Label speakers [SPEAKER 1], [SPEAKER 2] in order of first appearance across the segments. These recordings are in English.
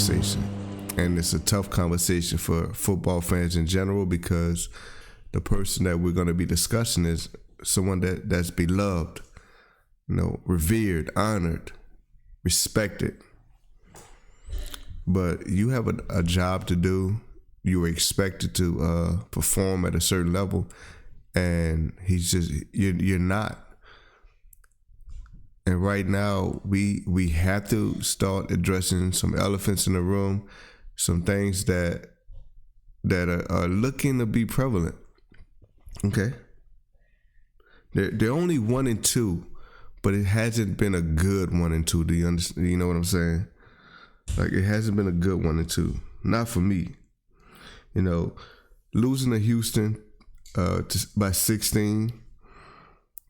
[SPEAKER 1] conversation. And it's a tough conversation for football fans in general because the person that we're going to be discussing is someone that's beloved, revered, honored, respected. But you have a job to do. You were expected to perform at a certain level, and you're not. And right now, we have to start addressing some elephants in the room, some things that are looking to be prevalent. Okay, they're only 1 and 2, but it hasn't been a good 1 and 2. Do you understand? You know what I'm saying? Like, it hasn't been a good 1 and 2. Not for me. Losing to Houston by 16.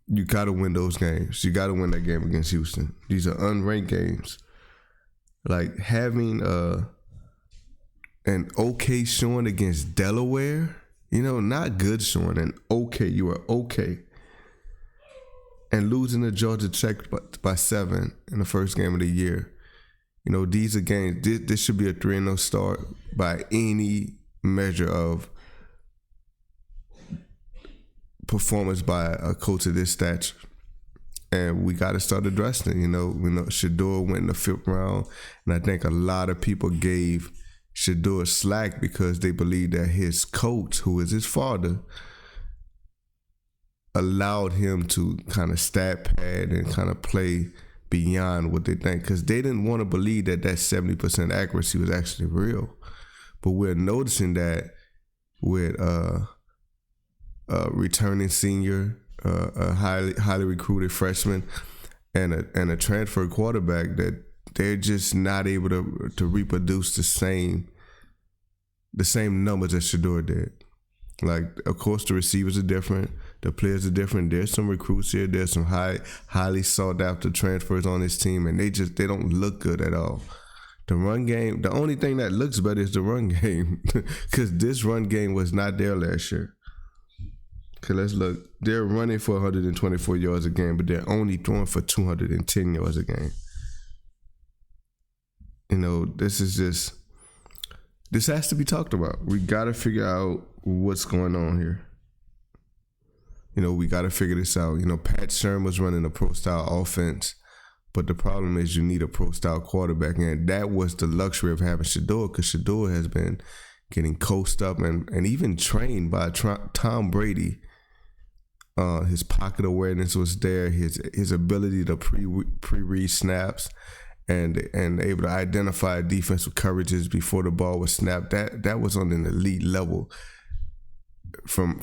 [SPEAKER 1] You got to win those games. You got to win that game against Houston. These are unranked games. Like having an okay showing against Delaware, not good showing, an okay. You are okay. And losing to Georgia Tech by 7 in the first game of the year. These are games. This should be a 3-0 start by any measure of performance by a coach of this stature, and we got to start addressing it. Shedeur went in the 5th round, and I think a lot of people gave Shedeur slack because they believe that his coach, who is his father, allowed him to kind of stat pad and kind of play beyond what they think, because they didn't want to believe that 70% accuracy was actually real. But we're noticing that with returning senior, a highly recruited freshman, and a transfer quarterback, that they're just not able to reproduce the same numbers that Shedeur did. Like, of course, the receivers are different, the players are different. There's some recruits here. There's some highly sought after transfers on this team, and they don't look good at all. The run game, the only thing that looks better is the run game, because this run game was not there last year. Okay, let's look. They're running for 124 yards a game, but they're only throwing for 210 yards a game. This has to be talked about. We got to figure out what's going on here. We got to figure this out. Pat Sherm was running a pro-style offense, but the problem is you need a pro-style quarterback, and that was the luxury of having Shedeur, because Shedeur has been getting coached up and even trained by Tom Brady. His pocket awareness was there. His ability to pre-read snaps and able to identify defensive coverages before the ball was snapped. That was on an elite level. From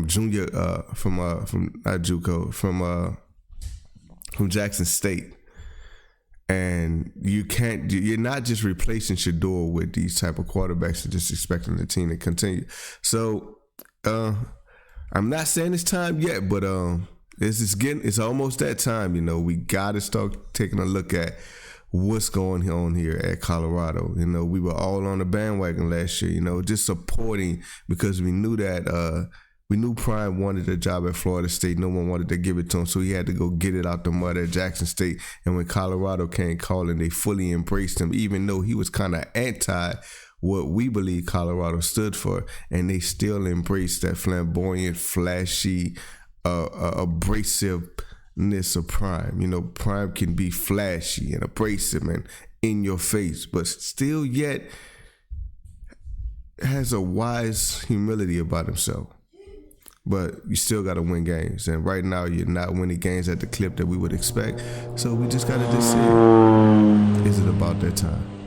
[SPEAKER 1] junior from not JUCO, from Jackson State. And you're not just replacing Shedeur with these type of quarterbacks and just expecting the team to continue. So I'm not saying it's time yet, but it's almost that time. We got to start taking a look at what's going on here at Colorado. We were all on the bandwagon last year, just supporting, because we knew that we knew Prime wanted a job at Florida State. No one wanted to give it to him, so he had to go get it out the mud at Jackson State. And when Colorado came calling, they fully embraced him, even though he was kind of anti what we believe Colorado stood for, and they still embraced that flamboyant, flashy, abrasiveness of Prime. Prime can be flashy and abrasive and in your face, but still yet has a wise humility about himself. But you still got to win games, and right now you're not winning games at the clip that we would expect. So we just got to just say, is it about that time?